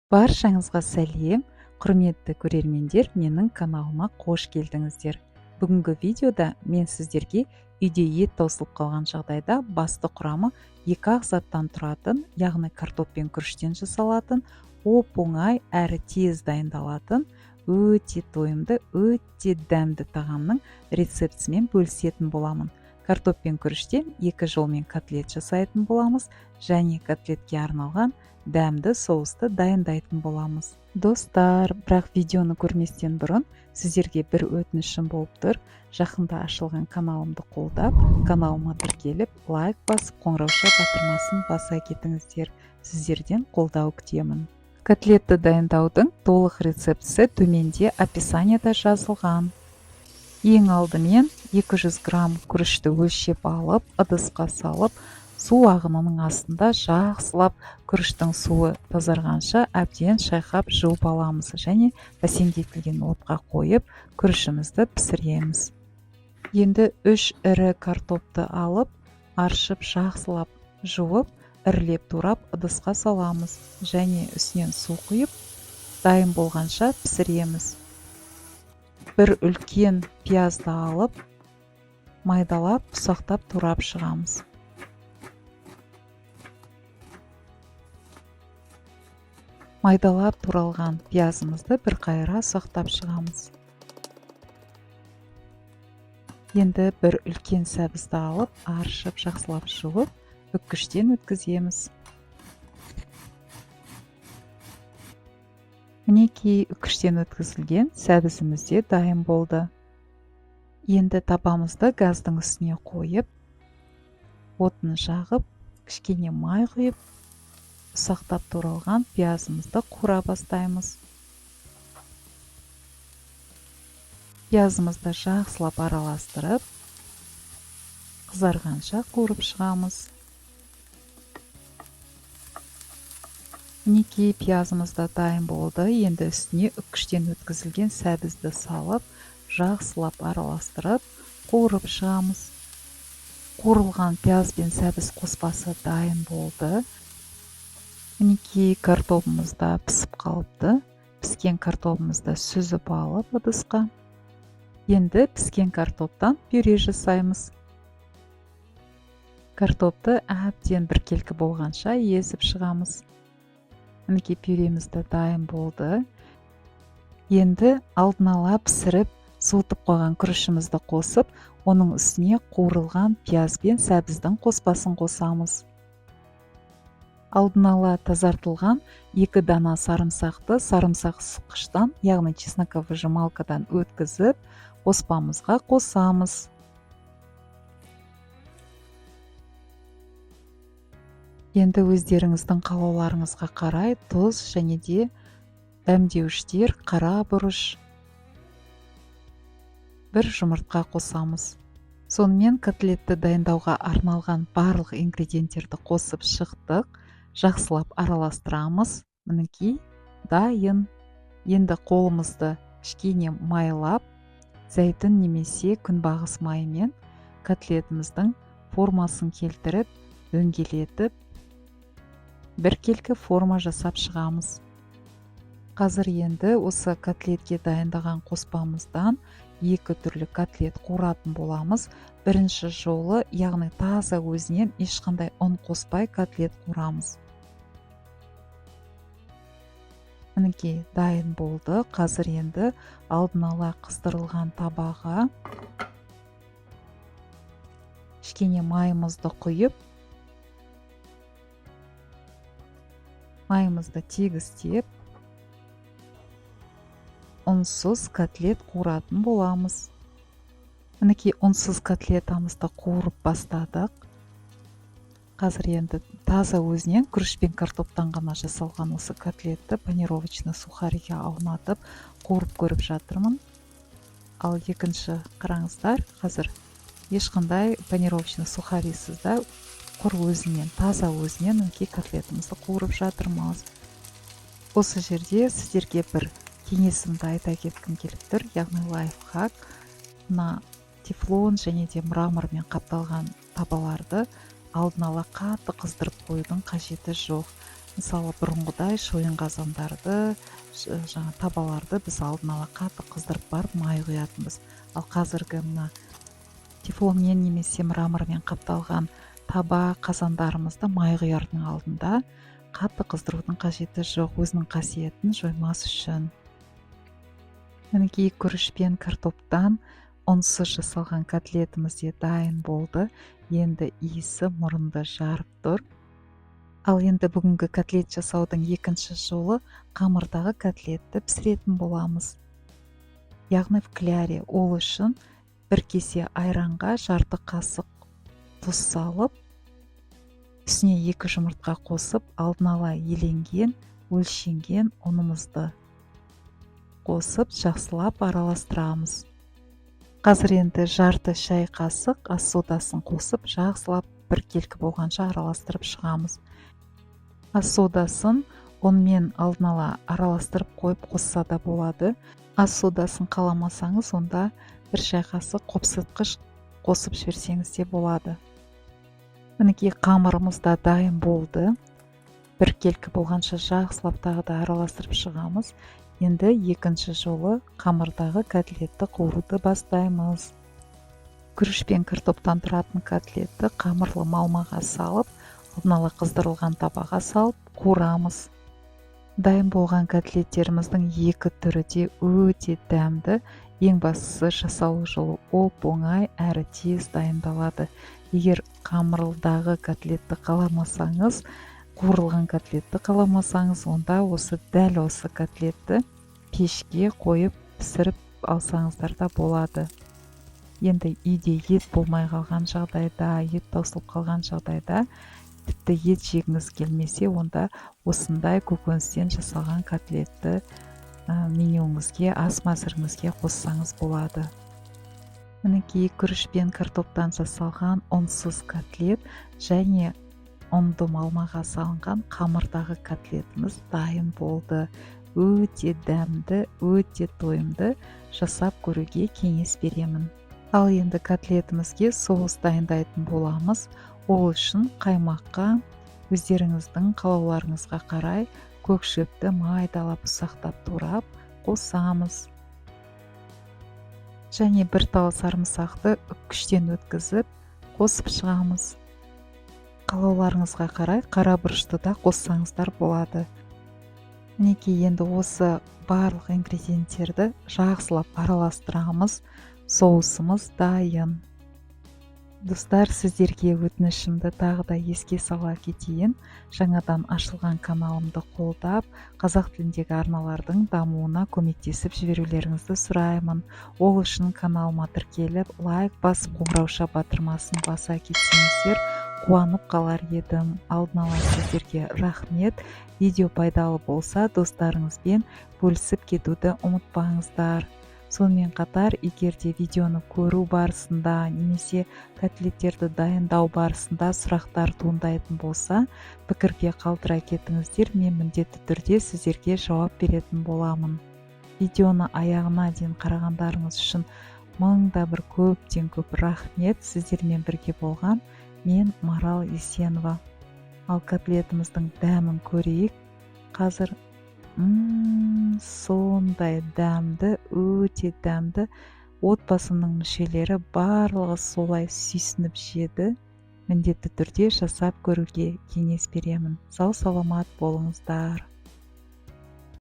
Баршаңызға сәлем, құрметті көрермендер, менің каналыма қош келдіңіздер. Бүгінгі видеода мен сіздерге үйде ет таусылып қалған жағдайда басты құрамы 2-ақ заттан тұратын, яғни картоп пен күріштен жасалатын, оп-оңай әрі тез дайындалатын, өте тойымды, өте дәмді тағамның рецептісімен бөлісетін боламын. Картоп пен күріштен 2 жолмен котлет жасайтын боламыз, және котлетке арналған дәмді соусты дайындайтын боламыз. Достар, бірақ видеоны көрместен бұрын сіздерге бір өтінішім болып тұр. Жақында ашылған каналымды қолдап, каналыма тіркеліп, лайк басып, қоңырауша батырмасын баса кетіңіздер. Сіздерден қолдау күтемін. Котлетті дайындаудың толық рецептісі төменде описанияда жазылған. Ең алдымен 200 грамм күрішті өлшеп алып, ыдысқа салып, су ағынының астында жақсылап күріштің суы тазарғанша әбден шайқап жуып аламыз және бәсеңдетілген отқа қойып, күрішімізді пісіреміз. Енді 3 ірі картопты алып, аршып жақсылап жуып, ірілеп турап ыдысқа саламыз және үстінен су құйып, дайын болғанша пісіреміз. Бір үлкен пиязды алып, майдалап, ұсақтап турап шығамыз. Майдалап туралған пиязымызды бір қайыра ұсақтап шығамыз. Енді бір үлкен сәбізді алып, аршып, жақсылап жуып, бүккіштен өткіземіз. Мінекей үккіштен өткізілген сәбізіміз де дайын болды. Енді табамызды газдың үстіне қойып, отын жағып, кішкене май құйып, ұсақтап туралған пиязымызды қуыра бастаймыз. Пиязымызды жақсылап араластырып, қызарғанша қуырып шығамыз. Мінекей пиязымыз да дайын болды. Енді үстіне үккіштен өткізілген сәбізді салып, жақсылап араластырып, қуырып шығамыз. Қуырылған пияз бен сәбіз қоспасы дайын болды. Мінекей картопымыз да пісіп қалыпты. Піскен картопымызды сүзіп алып ыдысқа. Енді піскен картоптан пюре жасаймыз. Картопты әбден біркелкі болғанша езіп шығамыз. Мінекей пюремізді дайын болды. Енді алдын ала пісіріп, суытып қойған күрішімізді қосып, оның үстіне қуырылған пияз бен сәбіздің қоспасын қосамыз. Алдын ала тазартылған 2 дана сарымсақты сарымсақ сыққыштан, яғни чесноковыжималкадан өткізіп, қоспамызға қосамыз. Енді өздеріңіздің қалауларыңызға қарай тұз және де дәмдеуіштер, қара бұрыш, бір жұмыртқа қосамыз. Сонымен котлетті дайындауға арналған барлық ингредиенттерді қосып шықтық. Жақсылап араластырамыз. Мінекей дайын. Енді қолымызды кішкене майлап, зәйтүн немесе күнбағыс майымен котлетіміздің формасын келтіріп, дөңгелетіп, біркелкі форма жасап шығамыз. Қазір енді осы котлетке дайындаған қоспамыздан 2 түрлі котлет қуыратын боламыз. Бірінші жолы, яғни таза өзінен ешқандай ұн қоспай котлет қуырамыз. Мінекей дайын болды. Қазір енді алдын ала қыздырылған табаға кішкене майымызды құйып, майымызды тегістеп, ұнсыз котлет қуыратын боламыз. Мінекей ұнсыз котлетамызды қуырып бастадық. Қазір енді таза өзінен күріш пен картоптан ғана жасалған осы котлетті панировочный сухариге аунатып қуырып көріп жатырмын. Ал екінші қараңыздар, қазір ешқандай панировочный сухарисіз да құр өзінен, таза өзінен мінекей котлетімізді қуырып жатырмыз. Осы жерде сіздерге бір кеңесімді айта кеткім келіп тұр, яғни лайфхак. Мына тефлон және де мрамормен қапталған табаларды алдын ала қатты қыздырып қоюдың қажеті жоқ. Мысалы бұрынғыдай шойын қазандарды, жаңа табаларды біз алдын ала қатты қыздырып барып май құятынбыз. Ал қазіргі мына тефлонмен немесе мрамормен қапталған таба қазандарымызды май құярдың алдында қатты қыздырудың қажеті жоқ, өзінің қасиетін жоймас үшін. Мінекей күріш пен картоптан ұнсыз жасалған котлетіміз де дайын болды. Енді иісі мұрынды жарып тұр. Ал енді бүгінгі котлет жасаудың екінші жолы қамырдағы котлетті пісіретін боламыз. Яғни в кляре, ол үшін бір кесе айранға жарты қасық тұз салып, үстіне 2 жұмыртқа қосып, алдын ала еленген, өлшенген ұнымызды қосып, жақсылап араластырамыз. Қазір енді жарты шай қасық ас содасын қосып, жақсылап біркелкі болғанша араластырып шығамыз. Ас содасын онымен алдын ала араластырып қойып қосса да болады. Ас содасын қаламасаңыз, онда бір шай қасық қопсытқыш қосып жіберсеңіз де болады. Мінекей қамырымыз да дайын болды. Біркелкі болғанша жақсылап тағы да араластырып шығамыз. Енді екінші жолы қамырдағы котлетті қуыруды бастаймыз. Күріш пен картоптан тұратын котлетті қамырлы малмаға салып, алдын ала қыздырылған табаға салып қуырамыз. Дайын болған котлеттеріміздің екі түрі де өте дәмді. Ең бастысы жасалу жолы оп-оңай әрі тез дайындалады. Егер қамырдағы котлетті қаламасаңыз, қуырылған котлетті қаламасаңыз, онда дәл осы котлетті пешке қойып пісіріп алсаңыздар да болады. Енді үйде ет болмай қалған жағдайда, ет таусылып қалған жағдайда, тіпті ет жегіңіз келмесе, онда осындай көкөністен жасалған котлетті менюңізге, ас мәзіріңізге қоссаңыз болады. Мінекей күріш пен картоптан жасалған ұнсыз котлет және ұнды малмаға салынған қамырдағы котлетіміз дайын болды. Өте дәмді, өте тойымды, жасап көруге кеңес беремін. Ал енді котлетімізге соус дайындайтын боламыз. Ол үшін қаймаққа өздеріңіздің қалауларыңызға қарай көк шөпті майдалап ұсақтап турап қосамыз. Және бір тал сарымсақты үккіштен өткізіп қосып шығамыз. Қалауларыңызға қарай қара бұрышты да қоссаңыздар болады. Мінекей енді осы барлық ингредиенттерді жақсылап араластырамыз. Соусымыз дайын. Достар, сіздерге өтінішімді тағы да еске сала кетейін. Жаңадан ашылған каналымды қолдап, қазақ тіліндегі арналардың дамуына көмектесіп жіберулеріңізді сұраймын. Ол үшін каналыма тіркеліп, лайк басып, қоңырауша батырмасын баса кетсеңіздер, қуанып қалар едім. Алдын ала сіздерге рахмет. Видео пайдалы болса, достарыңызбен бөлісіп кетуді ұмытпаңыздар. Сонымен қатар, егер де видеоны көру барысында немесе котлеттерді дайындау барысында сұрақтар туындайтын болса, пікірге қалдыра кетіңіздер, мен міндетті түрде сіздерге жауап беретін боламын. Видеоны аяғына дейін қарағандарыңыз үшін мыңда бір көптен көп рахмет. Сіздермен бірге болған мен Марал Есенова. Ал котлетіміздің дәмін көрейік. Қазір сондай дәмді, өте дәмді. Отбасының мүшелері барлығы солай сүйсініп жеді. Міндетті түрде жасап көруге кеңес беремін. Сау саламат болыңыздар.